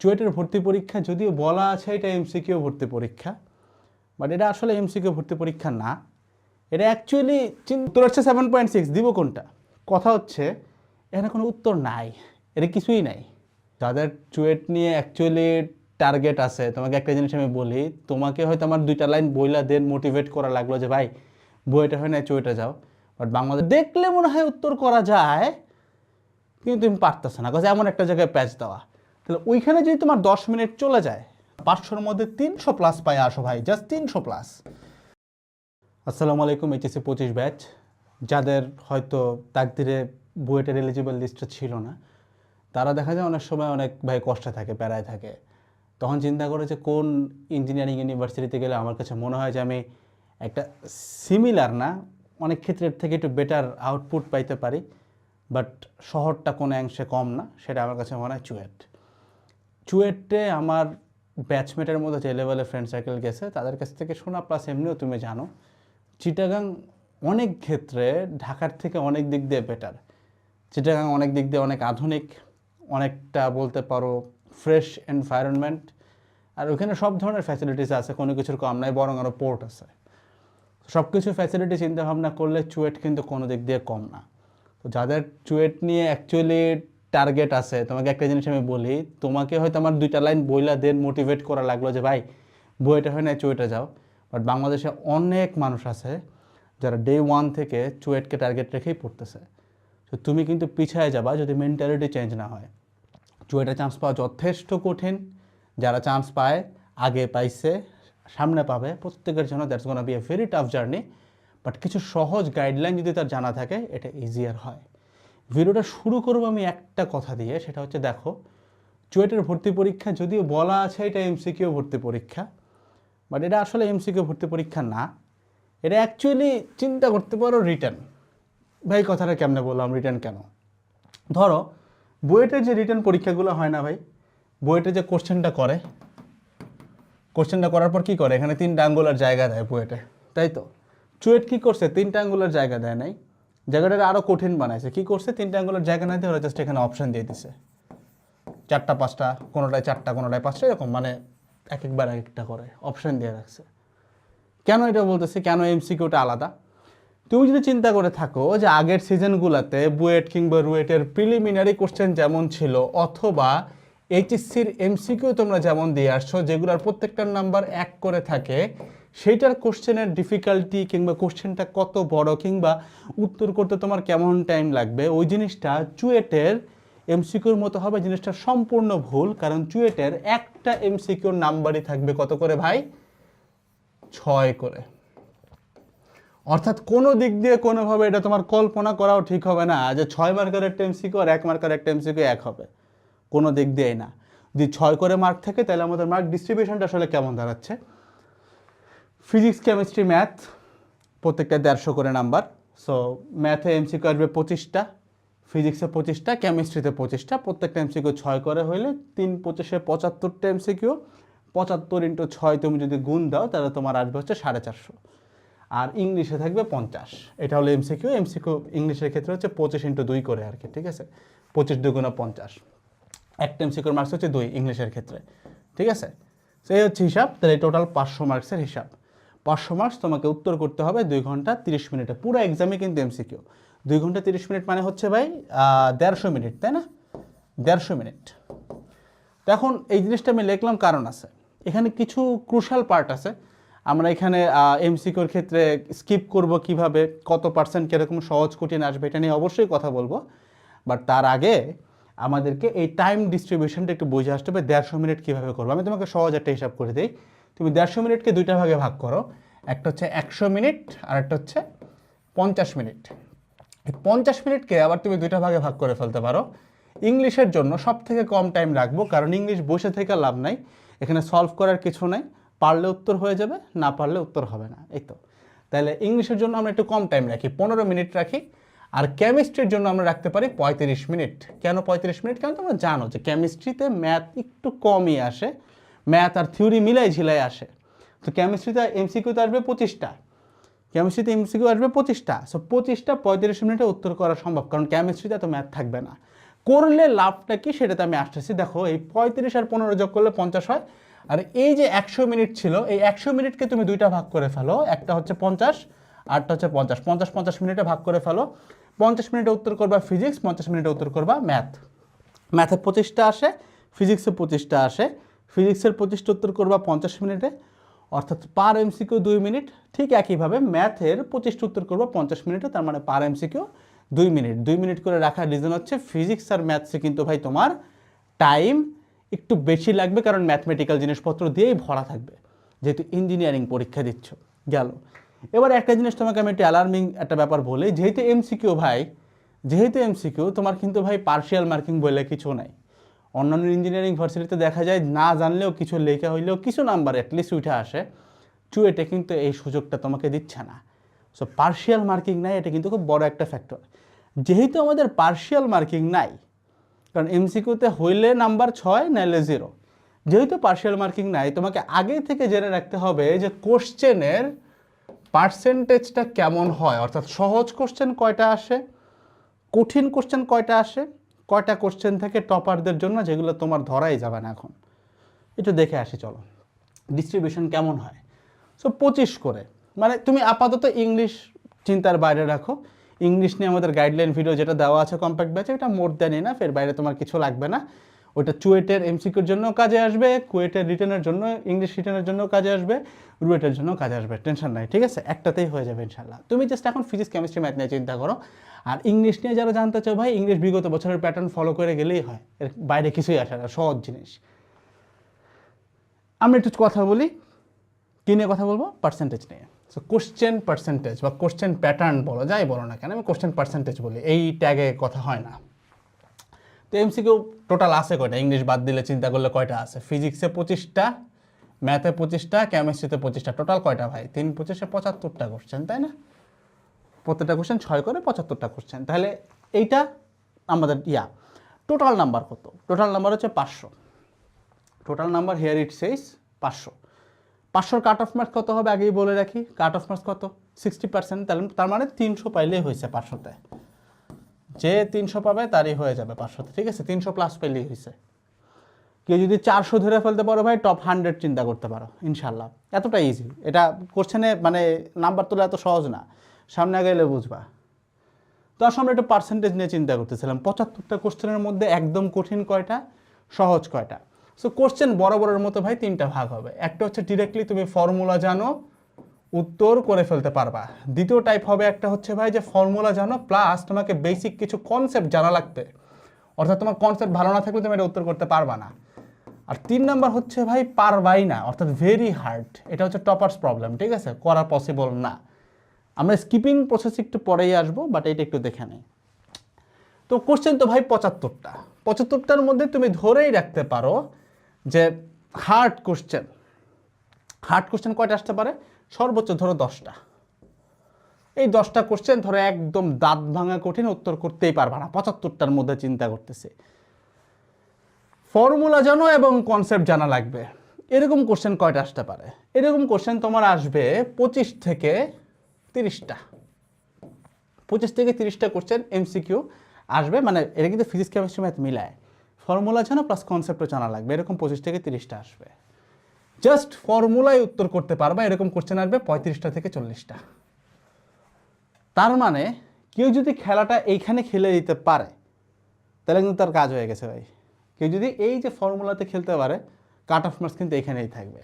চুয়েটের ভর্তি পরীক্ষা যদিও বলা আছে এটা এমসিকিউ ভর্তি পরীক্ষা, বাট এটা আসলে এমসিকিউ ভর্তি পরীক্ষা না। এটা অ্যাকচুয়ালি উত্তর হচ্ছে 7.6, দিব কোনটা? কথা হচ্ছে এখানে কোনো উত্তর নাই, এটা কিছুই নাই। যাদের চুয়েট নিয়ে অ্যাকচুয়ালি টার্গেট আছে, তোমাকে একটা জিনিস আমি বলি, তোমাকে হয়তো আমার 2টা লাইন বইলা দেন মোটিভেট করা লাগলো যে ভাই বইটা হয় না চুয়েটে যাও, বাট বাংলাদেশ দেখলে মনে হয় উত্তর করা যায়, কিন্তু তুমি পারতেছো না, কারণ এমন একটা জায়গায় প্যাচ দেওয়া। তাহলে ওইখানে যদি তোমার 10 মিনিট চলে যায়, 500-র মধ্যে 300 প্লাস পায় আসো ভাই, জাস্ট 300 প্লাস। আসসালামু আলাইকুম, এইচএসসি 25 ব্যাচ। যাদের হয়তো তাকদিরে বুয়েটের এলিজিবল লিস্টে ছিল না, তারা দেখা যায় অনেক সময় অনেক ভাই কষ্টে থাকে, প্যারায় থাকে। তখন চিন্তা করে যে কোন ইঞ্জিনিয়ারিং ইউনিভার্সিটিতে গেলে আমার কাছে মনে হয় যে আমি একটা সিমিলার না, অনেক ক্ষেত্রের থেকে একটু বেটার আউটপুট পাইতে পারি, বাট শহরটা কোনো অংশে কম না, সেটা আমার কাছে মনে হয় চুয়েটে আমার ব্যাচমেটের মধ্যে যে লেভেলের ফ্রেন্ড সার্কেল গেছে তাদের কাছ থেকে শোনা, প্লাস এমনিও তুমি জানো চিটাগাং অনেক ক্ষেত্রে ঢাকার থেকে অনেক দিক দিয়ে বেটার। চিটাগাং অনেক দিক দিয়ে অনেক আধুনিক, অনেকটা বলতে পারো ফ্রেশ এনভায়রনমেন্ট, আর ওখানে সব ধরনের ফ্যাসিলিটিস আছে, কোনো কিছুর কম নাই, বরং আরও পোর্ট আছে। সব কিছু ফ্যাসিলিটি চিন্তা ভাবনা করলে চুয়েট কিন্তু কোনো দিক দিয়ে কম না। তো যাদের চুয়েট নিয়ে অ্যাকচুয়ালি টার্গেট আছে, তোমাকে একটা জিনিস আমি বলি, তোমাকে হয়তো আমার 2টা লাইন বইলা দেন মোটিভেট করা লাগলো যে ভাই বইটা হয় না চুয়েটে যাও, বাট বাংলাদেশে অনেক মানুষ আছে যারা ডে 1 থেকে চুয়েটকে টার্গেট রেখেই পড়তেছে। তো তুমি কিন্তু পিছায় যাবা যদি মেন্টালিটি চেঞ্জ না হয়। চুয়েটে চান্স পাওয়া যথেষ্ট কঠিন, যারা চান্স পায় আগে পাইছে, সামনে পাবে, প্রত্যেকের জন্য that's gonna B a very tough journey, but কিছু সহজ গাইডলাইন যদি তার জানা থাকে এটা ইজিয়ার হয়। ভিডিওটা শুরু করবো আমি একটা কথা দিয়ে, সেটা হচ্ছে দেখো, চুয়েটের ভর্তি পরীক্ষা যদিও বলা আছে এটা এমসিকিউ ভর্তি পরীক্ষা, বাট এটা আসলে এমসিকিউ ভর্তি পরীক্ষা না। এটা অ্যাকচুয়ালি চিন্তা করতে পারো রিটার্ন। ভাই কথাটা কেমনে বললাম, রিটার্ন কেন? ধরো বুয়েটের যে রিটার্ন পরীক্ষাগুলো হয় না ভাই, বুয়েটে যে কোশ্চেনটা করার পর কী করে, এখানে 3টা আঙ্গুলার জায়গা দেয় বুয়েটে, তাই তো? চুয়েট কী করছে, 3টা আঙ্গুলার জায়গা দেয় নাই, জায়গাটা আরও কঠিন বানাইছে। কী করছে, 3টা আঙ্গুলার জায়গা না দিয়ে ওরা জাস্ট এখানে অপশান দিয়ে দিছে 4টা 5টা, কোনোটায় 4টা কোনোটায় 5টা, এরকম মানে একবার এক একটা করে অপশান দিয়ে রাখছে। কেন এটা বলতেছে, কেন এমসিকিউটা আলাদা? তুমি যদি চিন্তা করে থাকো যে আগের সিজনগুলোতে বুয়েট কিংবা রুয়েটের প্রিলিমিনারি কোশ্চেন যেমন ছিল, অথবা এইচএসসির এমসিকিউ তোমরা যেমন দিয়ে আসছো, যেগুলোর প্রত্যেকটার নাম্বার 1 করে থাকে, সেইটার কোশ্চেনের ডিফিকাল্টি কিংবা কোশ্চেনটা কত বড় কিংবা উত্তর করতে তোমার কেমন টাইম লাগবে, ওই জিনিসটা চুয়েটের এমসিকিউর মতো হবে। জিনিসটা সম্পূর্ণ ভুল, কারণ চুয়েটের একটা এমসিকিউর নাম্বারই থাকবে কত করে ভাই? 6 করে। অর্থাৎ কোনো দিক দিয়ে কোনোভাবে এটা তোমার কল্পনা করাও ঠিক হবে না যে 6 মার্কের একটা এমসিকিউ আর 1 মার্কের একটা এমসিকিউ এক হবে, কোনো দিক দিয়েই না। যদি 6 করে মার্ক থাকে তাহলে আমাদের মার্ক ডিস্ট্রিবিউশনটা আসলে কেমন দাঁড়াচ্ছে? ফিজিক্স, কেমিস্ট্রি, ম্যাথ প্রত্যেকটা 150 করে নাম্বার। সো ম্যাথে এমসিকিউ আসবে 25টা, ফিজিক্সে 25টা, কেমিস্ট্রিতে 25টা, প্রত্যেকটা এমসিকিউ 6 করে হইলে 3 25-এ 75টা এমসিকিউ। 75 ইন্টু 6 তুমি যদি গুণ দাও তাহলে তোমার আসবে হচ্ছে 450। আর ইংলিশে থাকবে 50। এটা হলো এমসিকিউ ইংলিশের ক্ষেত্রে হচ্ছে 25 ইন্টু 2 করে আর কি, ঠিক আছে? 25 2 50, একটা এমসিকিউর মার্কস হচ্ছে 2 ইংলিশের ক্ষেত্রে, ঠিক আছে? সেই হচ্ছে হিসাব। তাহলে টোটাল 500 মার্কসের হিসাব। 500 মার্কস তোমাকে উত্তর করতে হবে 2 ঘন্টা 30 মিনিটে। পুরো এক্সামে কিন্তু এমসিকিউ 2 ঘন্টা 30 মিনিট মানে হচ্ছে ভাই 150 মিনিট, তাই না? 150 মিনিট। তো এখন এই জিনিসটা আমি লিখলাম কারণ আছে, এখানে কিছু ক্রুশাল পার্ট আছে। আমরা এখানে এমসিকিউর ক্ষেত্রে স্কিপ করব কিভাবে, কত পার্সেন্ট কীরকম সহজ কঠিন আসবে, এটা নিয়ে অবশ্যই কথা বলবো। বাট তার আগে আমাদেরকে এই টাইম ডিস্ট্রিবিউশনটা একটু বুঝে আসতে হবে। 150 মিনিট কীভাবে করবো, আমি তোমাকে সহজ একটা হিসাব করে দিই। তুমি 150 মিনিটকে 2টা ভাগে ভাগ করো, একটা হচ্ছে 100 মিনিট আর একটা হচ্ছে 50 মিনিট। এই 50 মিনিটকে আবার তুমি 2টা ভাগে ভাগ করে ফেলতে পারো। ইংলিশের জন্য সব থেকে কম টাইম রাখবো, কারণ ইংলিশ বসে থেকে লাভ নাই, এখানে সলভ করার কিছু নাই, পারলে উত্তর হয়ে যাবে, না পারলে উত্তর হবে না, এই তো। তাহলে ইংলিশের জন্য আমরা একটু কম টাইম রাখি, 15 মিনিট রাখি। আর কেমিস্ট্রির জন্য আমরা রাখতে পারি 35 মিনিট। কেন 35 মিনিট? কারণ তোমরা জানো যে কেমিস্ট্রিতে ম্যাথ একটু কমই আসে, ম্যাথ আর থিওরি মিলাই ঝিলাই আসে। তো কেমিস্ট্রিতে এমসিকিউতে আসবে 25টা, কেমিস্ট্রিতে এমসিকিউ আসবে 25টা। সো 25টা 35 মিনিটে উত্তর করা সম্ভব, কারণ কেমিস্ট্রিতে এত ম্যাথ থাকবে না। করলে লাভটা কি সেটাতে আমি আসতেছি। দেখো এই 35 আর 15 যোগ করলে 50 হয়, আর এই যে 100 মিনিট ছিল, এই 100 মিনিটকে তুমি দুইটা ভাগ করে ফেলো, একটা হচ্ছে 50 আরটা হচ্ছে 50, 50 50 মিনিটে ভাগ করে ফেলো। 50 মিনিটে উত্তর করবা ফিজিক্স, 50 মিনিটে উত্তর করবা ম্যাথ। ম্যাথে 25টা আসে, ফিজিক্সে 25টা আসে। ফিজিক্সের 25টা উত্তর করবা 50 মিনিটে, অর্থাৎ পার এমসিকিউ 2 মিনিট। ঠিক একইভাবে ম্যাথের 25টা উত্তর করবা 50 মিনিটে, তার মানে পার এমসিকিউ 2 মিনিট। 2 মিনিট করে রাখার রিজন হচ্ছে ফিজিক্স আর ম্যাথসে কিন্তু ভাই তোমার টাইম একটু বেশি লাগবে, কারণ ম্যাথমেটিক্যাল জিনিসপত্র দিয়েই ভরা থাকবে, যেহেতু ইঞ্জিনিয়ারিং পরীক্ষা দিচ্ছ। গেল। এবার একটা জিনিস তোমাকে আমি একটু অ্যালার্মিং একটা ব্যাপার বলি, যেহেতু এমসিকিউ ভাই, যেহেতু এমসিকিউ তোমার কিন্তু ভাই পার্শিয়াল মার্কিং বলে কিছু নাই। অন্যান্য ইঞ্জিনিয়ারিং ভার্সিটিতে দেখা যায় না জানলেও কিছু লেখা হইলেও কিছু নাম্বার অ্যাটলিস্ট উঠে আসে, চুয়েটে কিন্তু এই সুযোগটা তোমাকে দিচ্ছে না। সো পার্শিয়াল মার্কিং নাই, এটা কিন্তু খুব বড় একটা ফ্যাক্টর। যেহেতু আমাদের পার্শিয়াল মার্কিং নাই, কারণ এমসিকিউতে হইলে নাম্বার 6 নাইলে 0, যেহেতু পার্শিয়াল মার্কিং নাই, তোমাকে আগে থেকে জেনে রাখতে হবে যে কোশ্চেনের পার্সেন্টেজটা কেমন হয়, অর্থাৎ সহজ কোশ্চেন কয়টা আসে, কঠিন কোশ্চেন কয়টা আসে, কয়টা কোশ্চেন থেকে টপারদের জন্য যেগুলো তোমার ধরাই যাবে না। এখন একটু দেখে আসি চলো ডিস্ট্রিবিউশন কেমন হয়। সো 25 করে, মানে তুমি আপাতত ইংলিশ চিন্তার বাইরে রাখো। ইংলিশ নিয়ে আমাদের গাইডলাইন ভিডিও যেটা দেওয়া আছে কম্প্যাক্ট ব্যাচে, এটা মোর দেন ইনাফ, এর বাইরে তোমার কিছু লাগবে না। ওইটা চুয়েটের এমসিকিউর জন্য কাজে আসবে, কুয়েটের রিটেনের জন্য, ইংলিশ রিটেনের জন্য কাজে আসবে, রুয়েটের জন্য কাজে আসবে, টেনশন নাই, ঠিক আছে? একটাতেই হয়ে যাবে ইনশাল্লাহ। তুমি জাস্ট এখন ফিজিক্স কেমিস্ট্রি ম্যাথ নিয়ে চিন্তা করো। আর ইংলিশ নিয়ে যারা জানতে চাও ভাই, ইংলিশ বিগত বছরের প্যাটার্ন ফলো করে গেলেই হয়, এর বাইরে কিছুই আসে না, সহজ জিনিস। আমরা একটু কথা বলি, কী নিয়ে কথা বলবো? পার্সেন্টেজ নিয়ে। সো কোশ্চেন পার্সেন্টেজ বা কোশ্চেন প্যাটার্ন বলো, যাই বলো না কেন, আমি কোশ্চেন পার্সেন্টেজ বলি, এই ট্যাগে কথা হয় না। তো এমসিকিউ টোটাল আছে কয়টা? ইংলিশ বাদ দিলে চিন্তা করলে কয়টা আছে? ফিজিক্সে 25টা, ম্যাথে 25টা, কেমিস্ট্রিতে 25টা, টোটাল কয়টা ভাই? 3 25-এ 75টা কোশ্চেন, তাই না? প্রত্যেকটা কোশ্চেন 6 করে 75টা কোশ্চেন। তাহলে এইটা আমাদের টোটাল নাম্বার কত? টোটাল নাম্বার হচ্ছে 500। Total number here it says 500। 500 cut off marks কত হবে আগেই বলে রাখি। কাট অফ মার্কস কত? 60%। তার মানে 300 পাইলেই হয়েছে 500তে। যে 300 পাবে তারই হয়ে যাবে 500তে, ঠিক আছে? 300 প্লাস পেলেই হয়েছে। কেউ যদি 400 ধরে ফেলতে পারো ভাই, টপ 100 চিন্তা করতে পারো ইনশাল্লাহ। এতটা ইজি এটা কোশ্চেনে, মানে নাম্বার তোলা এত সহজ না, সামনে গেলে বুঝবা। তো আসলে আমরা একটু পার্সেন্টেজ নিয়ে চিন্তা করতেছিলাম। 75টা কোশ্চেনের মধ্যে একদম কঠিন কয়টা, সহজ কয়টা? সো কোশ্চেন বরাবরের মতো ভাই 3টা ভাগ হবে। একটা হচ্ছে ডিরেক্টলি তুমি ফর্মুলা জানো, উত্তর করে ফেলতে পারবা। দ্বিতীয় টাইপ হবে একটা হচ্ছে ভাই যে ফর্মুলা জানো প্লাস তোমাকে বেসিক কিছু কনসেপ্ট জানা লাগবে, অর্থাৎ তোমার কনসেপ্ট ভালো না থাকলে তুমি এটা উত্তর করতে পারবা না। আর 3 নাম্বার হচ্ছে ভাই পারবাই না, অর্থাৎ ভেরি হার্ড। এটা হচ্ছে টপার্স প্রবলেম, ঠিক আছে? করা পসিবল না। আমরা স্কিপিং প্রসেস একটু পরেই আসবো, বাট এটা একটু দেখে নেই। তো কোশ্চেন তো ভাই 75টা, 75টার মধ্যে তুমি ধরেই রাখতে পারো যে হার্ড কোশ্চেন কয়টা আসতে পারে? সর্বোচ্চ ধরো 10টা। এই 10টা কোশ্চেন ধরো একদম দাঁত ভাঙা কঠিন, উত্তর করতেই পারবা না। 75টার মধ্যে চিন্তা করতেছে, ফর্মুলা জানো এবং কনসেপ্ট জানা লাগবে, এরকম কোশ্চেন কয়টা আসতে পারে? এরকম কোশ্চেন তোমার আসবে 25 থেকে 30টা। 25 থেকে 30টা কোশ্চেন এমসিকিউ আসবে, মানে এটা কিন্তু ফিজিক্স কেমিস্ট্রি ম্যাথ মিলায়। ফর্মুলা জানো প্লাস কনসেপ্টও জানা লাগবে, এরকম 25 থেকে 30টা আসবে। জাস্ট ফর্মুলায় উত্তর করতে পারবা এরকম কোশ্চেন আসবে 35টা থেকে 40টা। তার মানে কেউ যদি খেলাটা এইখানে খেলে দিতে পারে তাহলে কিন্তু তার কাজ হয়ে গেছে ভাই। কেউ যদি এই যে ফর্মুলাতে খেলতে পারে, কাট অফ মার্কস কিন্তু এখানেই থাকবে।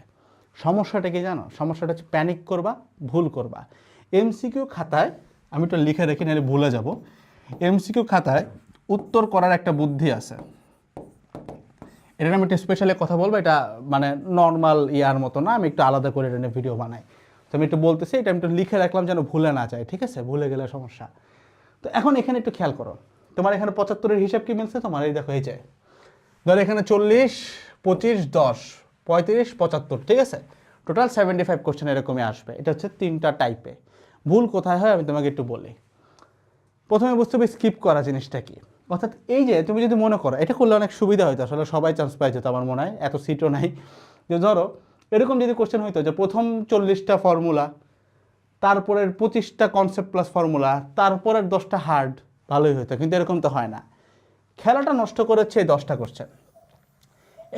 সমস্যাটা কি জানো? সমস্যাটা হচ্ছে প্যানিক করবা, ভুল করবা। এমসিকিউ খাতায়, আমি একটু লিখে রেখে নিলে ভুলে যাব, এমসিকিউ খাতায় উত্তর করার একটা বুদ্ধি আছে। এটা আমি একটু স্পেশালি কথা বলবো, এটা মানে নর্মাল ইয়ার মতো না, আমি একটু আলাদা করে এটা নিয়ে ভিডিও বানাই। তো আমি একটু বলতেছি, এটা আমি একটু লিখে রাখলাম যেন ভুলে না যায়, ঠিক আছে? ভুলে গেলে সমস্যা। তো এখন এখানে একটু খেয়াল করো, তোমার এখানে 75-এর হিসাব কি মিলছে? তোমার এই দেখো, এই যে ধর এখানে 40, 25, 10, 35, 75, ঠিক আছে? টোটাল 75 কোশ্চেন এরকমই আসবে। এটা হচ্ছে 3টা টাইপে। ভুল কোথায় হয় আমি তোমাকে একটু বলি। প্রথমে বুঝতে হবে স্কিপ করা জিনিসটা কি। অর্থাৎ এই যে তুমি যদি মনে করো, এটা করলে অনেক সুবিধা হইতো, আসলে সবাই চান্স পাই যেত আমার মনে হয়, এত সিটও নাই। যে ধরো এরকম যদি কোশ্চেন হইতো যে প্রথম 40টা ফর্মুলা, তারপরের 25টা কনসেপ্ট প্লাস ফর্মুলা, তারপরের 10টা হার্ড, ভালোই হইতো। কিন্তু এরকম তো হয় না। খেলাটা নষ্ট করেছে এই 10টা কোশ্চেন।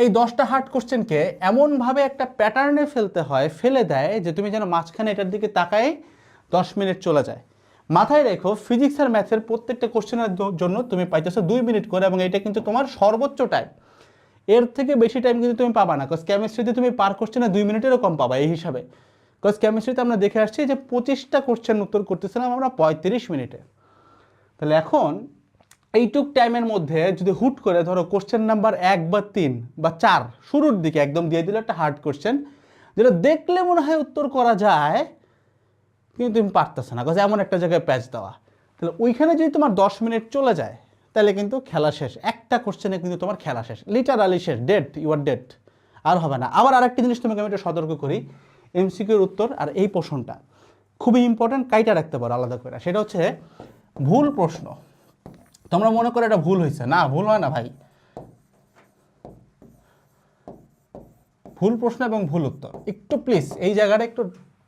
এই 10টা হার্ড কোশ্চেনকে এমনভাবে একটা প্যাটার্নে ফেলতে হয়, ফেলে দেয় যে তুমি যেন মাঝখানে এটার দিকে তাকাই 10 মিনিট চলে যায়। মাথায় রেখো ফিজিক্স আর ম্যাথের প্রত্যেকটা কোশ্চেনের জন্য তুমি পাইতেছো 2 মিনিট করে, এবং এটা কিন্তু তোমার সর্বোচ্চ টাইম। এর থেকে বেশি টাইম কিন্তু তুমি পাবা না, কজ কেমিস্ট্রিতে তুমি পার কোশ্চেনে 2 মিনিটেরও কম পাবা এই হিসাবে। কজ কেমিস্ট্রিতে আমরা দেখে আসছি যে 25টা কোশ্চেন উত্তর করতেছিলাম আমরা 35 মিনিটে। তাহলে এখন এইটুক টাইমের মধ্যে যদি হুট করে ধরো কোশ্চেন নাম্বার 1 বা 3 বা 4 শুরুর দিকে একদম দিয়ে দিলে একটা হার্ড কোশ্চেন, যেটা দেখলে মনে হয় উত্তর করা যায় কিন্তু তুমি পারতেছো না, কারণ এমন একটা জায়গায় প্যাচ দেওয়া, তাহলে ওইখানে যদি তোমার 10 মিনিট চলে যায় তাহলে কিন্তু খেলা শেষ। একটা কোশ্চেনে কিন্তু তোমার খেলা শেষ, লিটারালি শেষ, ডেট, ইউ আর ডেট, আর হবে না। আবার আরেকটা জিনিস তোমাকে আমি একটু সতর্ক করি, এমসিকিউর উত্তর আর এই প্রশ্নটা খুবই ইম্পর্টেন্ট, কাইটা রাখতে পারো আলাদা করে। সেটা হচ্ছে ভুল প্রশ্ন। তোমরা মনে করো এটা ভুল হয়েছে, না ভুল হয় না ভাই। ভুল প্রশ্ন এবং ভুল উত্তর, একটু প্লিজ এই জায়গাটা একটু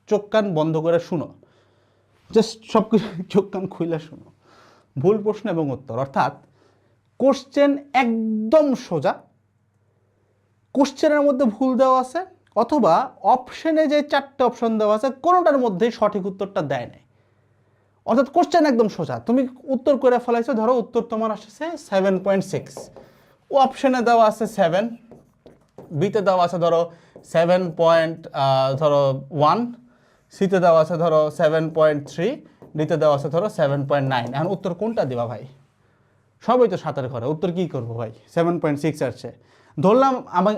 চোখ কান বন্ধ করে শুনো, জাস্ট সব কিছু চোখ কান খুলে শুনো। ভুল প্রশ্ন এবং উত্তর অর্থাৎ কোশ্চেন একদম সোজা, কোশ্চেনের মধ্যে ভুল দেওয়া আছে, অথবা অপশনে যে 4টে অপশন দেওয়া আছে কোনোটার মধ্যেই সঠিক উত্তরটা দেয় নাই। অর্থাৎ কোশ্চেন একদম সোজা, তুমি উত্তর করে ফেলাইছো, ধরো উত্তর তোমার আসছে 7.6, ও অপশনে দেওয়া আছে 7, বিতে দেওয়া আছে ধরো 7.1, সিতে দেওয়া আছে ধরো 7.3, ডিতে দেওয়া আছে ধরো 7.9। এখন উত্তর কোনটা দিবা ভাই? সবই তো 7-এর ঘরে, উত্তর কি করবো ভাই? 7.6 আসছে, ধরলাম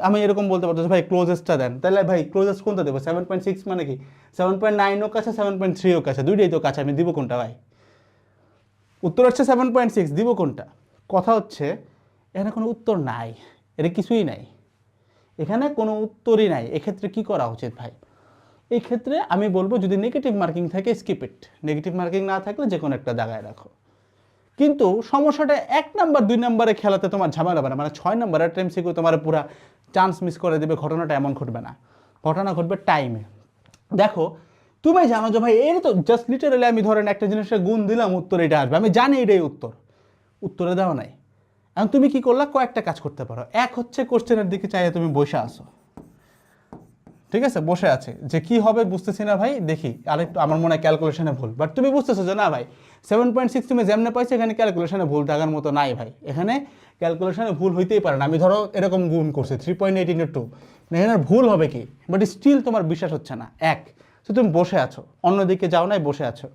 আমি এরকম বলতে পারতো ভাই ক্লোজেস্টটা দেন, তাহলে ভাই ক্লোজেস্ট কোনটা দেবো? 7.6 মানে কি 7.9 ও কাছে, 7.3 ও কাছে, দুইটাই তো কাছে, আমি দিব কোনটা ভাই? উত্তর হচ্ছে 7.6, দিব কোনটা? কথা হচ্ছে এখানে কোনো উত্তর নাই, এটা কিছুই নাই, এখানে কোনো উত্তরই নাই। এক্ষেত্রে কি করা উচিত ভাই? এই ক্ষেত্রে আমি বলবো যদি নেগেটিভ মার্কিং থাকে স্কিপ ইট, নেগেটিভ মার্কিং না থাকলে যে কোনো একটা জায়গায় রাখো। কিন্তু সমস্যাটা 1 নাম্বার 2 নাম্বারে খেলাতে তোমার ঝামেলা হবে না, মানে 6 নাম্বারের এমসিকিউ তোমার পুরা চান্স মিস করে দেবে, ঘটনাটা এমন ঘটবে না, ঘটনা ঘটবে টাইমে। দেখো তুমি জানো যে ভাই এর তো জাস্ট লিটারালি আমি ধরেন একটা জিনিসের গুণ দিলাম উত্তর এটা আসবে, আমি জানি এটাই উত্তর, উত্তরে দেওয়া নাই। এখন তুমি কি করলা? কয়েকটা কাজ করতে পারো। এক হচ্ছে কোশ্চেনের দিকে চাইলে তুমি বসে আসো, ঠিক আছে, বসে আছে যে কি হবে বুঝতেছি না ভাই, দেখি আরেকটু, আমার মনে হয় ক্যালকুলেশনে ভুল, বাট তুমি বুঝতেছো যে না ভাই 7.6 তুমি যেমনে পাইছো, এখানে ক্যালকুলেশনে ভুল থাকার মতো নাই ভাই, এখানে ক্যালকুলেশনে ভুল হইতেই পারে না। আমি ধরো এরকম গুণ করছি 3.8 × 2, এখানে ভুল হবে কি, বাট স্টিল তোমার বিশ্বাস হচ্ছে না। এক, তো তুমি বসে আছো, অন্যদিকে যাও নাই, বসে আছো।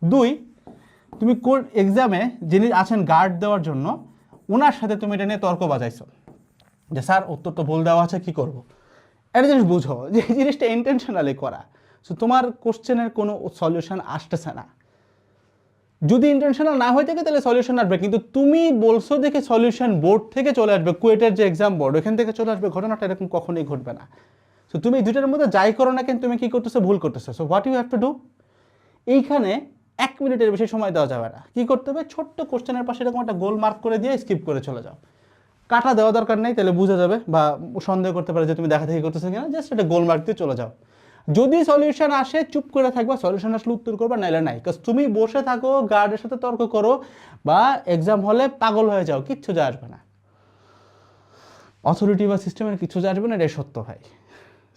2, তুমি কোর্ট এক্সামে যিনি আছেন গার্ড দেওয়ার জন্য, ওনার সাথে তুমি এটা নিয়ে তর্ক বাজাইছো যে স্যার উত্তর তো ভুল দেওয়া আছে, কি করব? একটা জিনিস বুঝো যে এই জিনিসটা ইন্টেনশনালি করা, সো তোমার কোশ্চেনের কোনো সলিউশন আসতেছে না। যদি ইন্টেনশনাল না হয়ে থাকে তাহলে সলিউশন আসবে, কিন্তু তুমি বলছো দেখে সলিউশন বোর্ড থেকে চলে আসবে, কুয়েটের যে এক্সাম বোর্ড ওখান থেকে চলে আসবে, ঘটনাটা এরকম কখনোই ঘটবে না। সো তুমি এই দুইটার মধ্যে যাই করো না কেন তুমি কি করতেছো? ভুল করতেছো। So what you have to do, এইখানে 1 মিনিটের বেশি সময় দেওয়া যাবে না। কি করতে হবে? ছোট্ট কোশ্চেনের পাশে এরকম একটা গোল মার্ক করে দিয়ে স্কিপ করে চলে যাও। কাটা দেওয়া দরকার নেই, তাহলে বোঝা যাবে বা সন্দেহ করতে পারে যে তুমি দেখা দেখি করতেছো কিনা, জাস্ট একটা গোল মার্ক দিয়ে চলে যাও। যদি সলিউশন আসে চুপ করে থাকবা, সলিউশন আসলে উত্তর করবা, নাইলে নাই। কারণ তুমি বসে থাকো, গার্ডের সাথে তর্ক করো বা এক্সাম হলে পাগল হয়ে যাও, কিচ্ছু যা আসবে না, অথরিটি বা সিস্টেমের কিছু যা আসবে না, এটাই সত্য ভাই।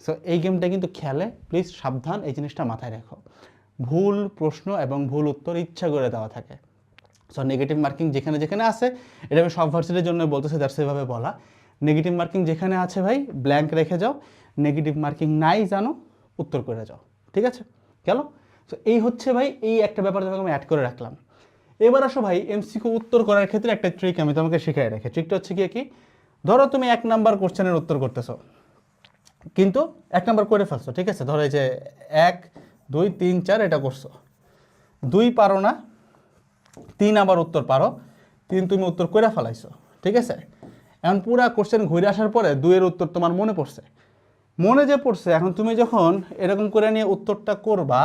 সো এই গেমটা কিন্তু খেলে, প্লিজ সাবধান, এই জিনিসটা মাথায় রাখো। ভুল প্রশ্ন এবং ভুল উত্তর ইচ্ছা করে দেওয়া থাকে। সো নেগেটিভ মার্কিং যেখানে যেখানে আছে, এটা আমি সব ভার্সিটির জন্য বলতেছি, দ্যাটস সেভাবে বলা। নেগেটিভ মার্কিং যেখানে আছে ভাই ব্ল্যাঙ্ক রেখে যাও, নেগেটিভ মার্কিং নাই জানো, উত্তর করে যাও, ঠিক আছে? গেল? সো এই হচ্ছে ভাই এই একটা ব্যাপার তোমাকে আমি অ্যাড করে রাখলাম। এবার আসো ভাই এমসিকিউ উত্তর করার ক্ষেত্রে একটা ট্রিক আমি তোমাকে শিখাই রাখি। ট্রিকটা হচ্ছে কি, ধরো তুমি 1 নাম্বার কোশ্চেনের উত্তর করতেছো, কিন্তু 1 নাম্বার করে ফেলছো, ঠিক আছে? ধরো এই যে 1 2 3 4 এটা করছো, 2 পারো না, 3 আবার উত্তর পারো, 3 তুমি উত্তর করে ফেলাইছো, ঠিক আছে? এখন পুরা কোশ্চেন ঘুরে আসার পরে 2 এর উত্তর তোমার মনে পড়ছে, মনে যে পড়ছে, এখন তুমি যখন এরকম করে নিয়ে উত্তরটা করবা,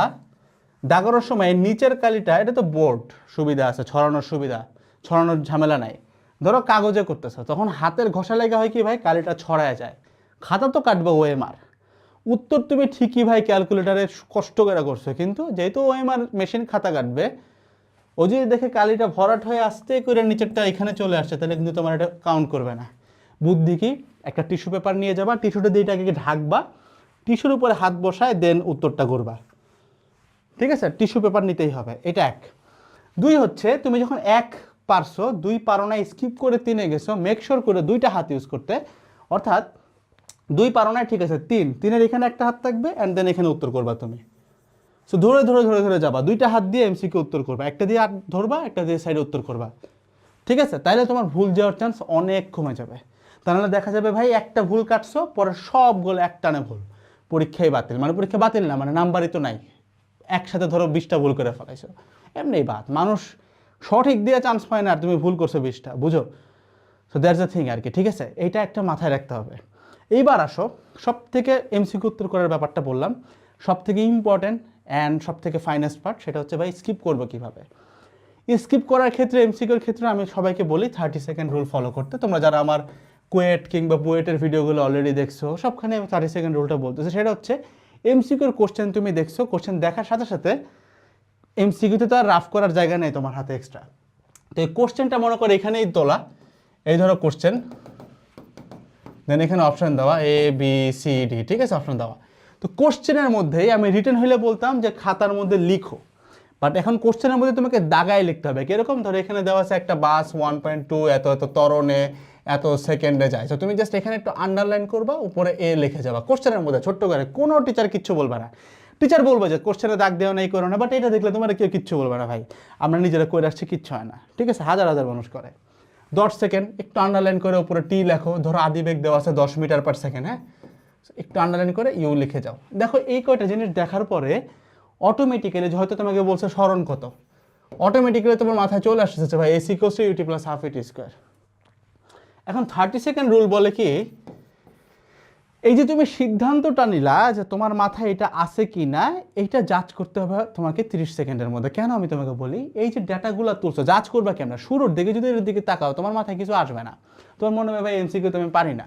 দাগানোর সময় নিচের কালিটা, এটা তো বোর্ড সুবিধা আছে, ছড়ানোর সুবিধা, ছড়ানোর ঝামেলা নাই। ধরো কাগজে করতেছো, তখন হাতের ঘষা লেগে হয় কি ভাই, কালিটা ছড়ায় যায়, খাতা তো কাটবে ওএমআর, উত্তর তুমি ঠিকই ভাই ক্যালকুলেটারে কষ্ট করে করছো, কিন্তু যেহেতু ওএমআর মেশিন খাতা কাটবে, ও যদি দেখে কালিটা ভরাট হয়ে আস্তে করে নিচেরটা এখানে চলে আসছে, তাহলে কিন্তু তোমার এটা কাউন্ট করবে না। বুদ্ধি কি, একটা টিস্যু পেপার নিয়ে যাবা, টিস্যুটা দিয়ে এটাকে ঢাকবা, টিস্যুর উপরে হাত বসায় দেন উত্তরটা করবা। ঠিক আছে, টিস্যু পেপার নিতেই হবে, এটা এক। দুই হচ্ছে তুমি যখন এক পারছো, দুই পারো না, স্কিপ করে তিনে গেছো, মেক শিওর করে দুইটা হাত ইউজ করতে। অর্থাৎ দুই পারো না, ঠিক আছে, তিনের এখানে একটা হাত থাকবে অ্যান্ড দেন এখানে উত্তর করবা তুমি। সো ধরে ধরে ধরে ধরে যাবা, দুইটা হাত দিয়ে এমসিকিউ উত্তর করবা, একটা দিয়ে হাত ধরবা, একটা দিয়ে সাইডে উত্তর করবা। ঠিক আছে, তাইলে তোমার ভুল যাওয়ার চান্স অনেক কমে যাবে। তাহলে দেখা যাবে ভাই একটা ভুল কাটছো, পরে সবগুলো একটানে ভুল, পরীক্ষায় বাতিল। মানে পরীক্ষা বাতিল না, মানে নাম্বারই তো নাই, একসাথে ধরো 20টা ভুল করে ফেলাইছো। এমনি বাদ, মানুষ সঠিক দিয়ে চান্স পায় না, আর তুমি ভুল করছো 20টা, বুঝো? সো দ্যাটস দ্য থিং আর কি। ঠিক আছে, এইটা একটা মাথায় রাখতে হবে। এইবার আসো, সব থেকে এমসিকিউ উত্তর করার ব্যাপারটা বললাম, সব থেকে ইম্পর্টেন্ট অ্যান্ড সব থেকে ফাইনেস্ট পার্ট, সেটা হচ্ছে ভাই স্কিপ করবো কীভাবে। স্কিপ করার ক্ষেত্রে, এমসিকিউর ক্ষেত্রে আমি সবাইকে বলি 30 সেকেন্ড রুল ফলো করতে। তোমরা যারা আমার কুয়েট কিংবা বুয়েটের ভিডিওগুলো অলরেডি দেখছো, সবখানে আমি 30 সেকেন্ড রুলটা বলতেছি। সেটা হচ্ছে এমসিকিউর কোশ্চেন তুমি দেখছো, কোশ্চেন দেখার সাথে সাথে এমসিকিউতে তো আর রাফ করার জায়গা নেই তোমার হাতে এক্সট্রা। তো এই কোশ্চেনটা মনে করো এখানেই তোলা, এই ধরো কোশ্চেন, দেন এখানে অপশন দেওয়া এ বি সি ডি, ঠিক আছে, অপশন দেওয়া। তো কোশ্চেনের মধ্যেই আমি রিটেন হইলে বলতাম যে খাতার মধ্যে লিখো, বাট এখন কোশ্চেনের মধ্যে তোমাকে দাগায় লিখতে হবে। কিরকম, ধরো এখানে দেওয়া আছে একটা বাস 1.2 এত এত ত্বরণে এত সেকেন্ডে যায়। তো তুমি জাস্ট এখানে একটু আন্ডারলাইন করবা, উপরে এ লিখে যাবা কোশ্চেনের মধ্যে ছোট্ট করে। কোনো টিচার কিচ্ছু বলবে না। টিচার বলবে যে কোশ্চেনে দাগ দেওয়া নেই, করো না, বাট এটা দেখলে তোমার কেউ কিচ্ছু বলবে না ভাই, আমরা নিজেরা করে আসছি, কিচ্ছু হয় না। ঠিক আছে, হাজার হাজার মানুষ করে। 10 সেকেন্ড একটু আন্ডারলাইন করে উপরে টি লেখো, ধরো আদিবেগ দেওয়া আছে 10 মিটার পার সেকেন্ড, হ্যাঁ, একটু আন্ডারলাইন করে ইউ লিখে যাও। দেখো এই কয়টা জিনিস দেখার পরে অটোমেটিক্যালি, হয়তো তোমাকে বলছে স্মরণ কত, অটোমেটিক্যালি তোমার মাথায় চলে আসতেছে ভাই s equals to u t plus half a t square. এখন 30 সেকেন্ড রুল বলে কি, এই যে তুমি সিদ্ধান্তটা নিলা যে তোমার মাথায় এটা আছে কি না, এইটা জাজ করতে হবে তোমাকে 30 সেকেন্ডের মধ্যে। কেন আমি তোমাকে বলি, এই যে ডাটাগুলো তুলছো, জাজ করবা কেমন? শুরুর দিকে যদি এর দিকে তাকাও, তোমার মাথায় কিছু আসবে না, তোমার মনে হবে ভাই এমসিকিউ তো আমি পারি না,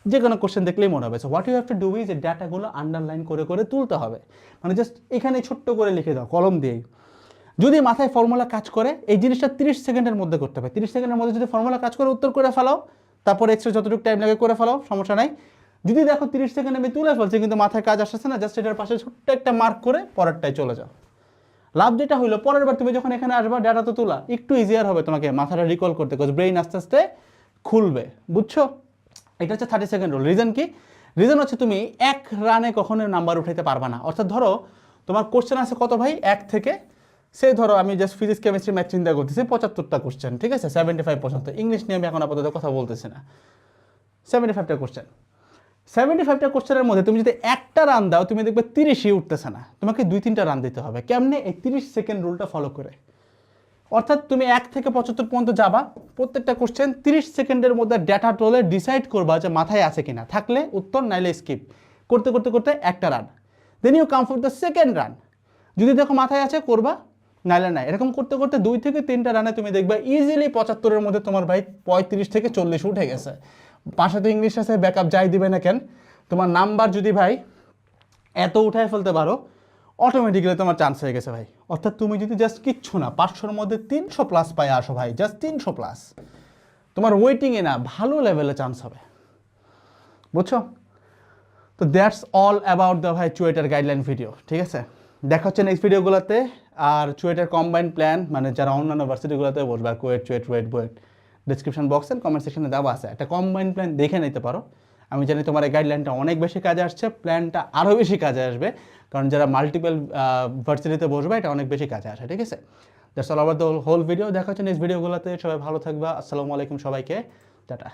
যে কোনো কোশ্চেন দেখলেই মনে হবে। So what you have to do is যে ডাটাগুলো আন্ডারলাইন করে করে তুলতে হবে, মানে জাস্ট এখানে ছোট্ট করে লিখে দাও কলম দিয়েই। যদি মাথায় ফর্মুলা কাজ করে, এই জিনিসটা 30 সেকেন্ডের মধ্যে করতে হবে। 30 সেকেন্ডের মধ্যে যদি ফর্মুলা কাজ করে উত্তর করে ফেলাও, তারপরে এক্সট্রা যতটুকু টাইম লাগে করে ফেলাও, সমস্যা নাই। যদি দেখো 30 সেকেন্ড আমি তুলে ফেলছি কিন্তু মাথায় কাজ আসছে না, জাস্ট এটার পাশে ছোট্ট একটা মার্ক করে পরেরটায় চলে যাও। লাভ যেটা হইলো, পরের বার তুমি যখন এখানে আসবা, ডাটা তো তোলা একটু ইজিয়ার হবে তোমাকে মাথাটা রিকল করতে, বিকজ ব্রেইন আস্তে আস্তে খুলবে, বুঝছো? এটা হচ্ছে 30 সেকেন্ড রুল। রিজন কি? রিজন হচ্ছে তুমি এক রানে কখনো নাম্বার উঠাইতে পারবা না। অর্থাৎ ধরো তোমার কোশ্চেন আছে কত ভাই, 1 থেকে, সে ধরো আমি জাস্ট ফিজিক্স কেমিস্ট্রি ম্যাথ চিন্তা করতেছি 75টা কোশ্চেন, ঠিক আছে, 75%। ইংলিশ নিয়ে আমি এখন আপাতত কথা বলতেছি না, 75টা কোশ্চেন। 75টা কোশ্চেনের মধ্যে তুমি যদি একটা রান দাও, তুমি দেখবে 30ই উঠতেছে না, তোমাকে 2-3টা রান দিতে হবে। কেমনে? এই 30 সেকেন্ড রুলটা ফলো করে। অর্থাৎ তুমি 1 থেকে 75 পর্যন্ত যাবা, প্রত্যেকটা কোশ্চেন 30 সেকেন্ডের মধ্যে ডেটা টোলে ডিসাইড করবা যে মাথায় আছে কিনা, থাকলে উত্তর, নাইলে স্কিপ। করতে করতে করতে একটা run, then you come for the second run. যদি দেখো মাথায় আছে করবা, নাইলে নাই। এরকম করতে করতে 2 থেকে 3টা রানে তুমি দেখবা ইজিলি 75-এর মধ্যে তোমার ভাই 35 থেকে 40 উঠে গেছে। পাশে তো ইংলিশ আছে, ব্যাকআপ যাই দিবে না কেন, তোমার নাম্বার যদি ভাই এত উঠায় ফেলতে পারো, অটোমেটিক্যালি তোমার চান্স হয়ে গেছে ভাই। অর্থাৎ তুমি যদি জাস্ট কিচ্ছু না 500-এর মধ্যে 300 প্লাস পাই আসো ভাই, জাস্ট 300 প্লাস, তোমার ওয়েটিংয়ে না ভালো লেভেলে চান্স হবে, বুঝছো? তো দ্যাটস অল অ্যাবাউট দ্য ভাই চুয়েটার গাইডলাইন ভিডিও। ঠিক আছে, দেখা হচ্ছে নেক্সট ভিডিওগুলোতে। আর চুয়েটার কম্বাইন্ড প্ল্যান, মানে যারা অন্যান্য ভার্সিটিগুলোতে বসবে, আর KUET, CUET, BUET, description box and comment সেকশনে দেওয়া আছে, একটা কম্বাইন্ড প্ল্যান দেখে নিতে পারো। আমি জানি তোমার এই গাইডলাইনটা অনেক বেশি কাজে আসছে, প্ল্যানটা আরও বেশি কাজে আসবে, কারণ যারা মাল্টিপল ভার্সিটিতে বসবে এটা অনেক বেশি কাজে আসে। ঠিক আছে, that's all over the whole video. দেখা হচ্ছে নেক্সট ভিডিওগুলোতে। সবাই ভালো থাকবা। আসসালামু আলাইকুম সবাইকে, টাটা।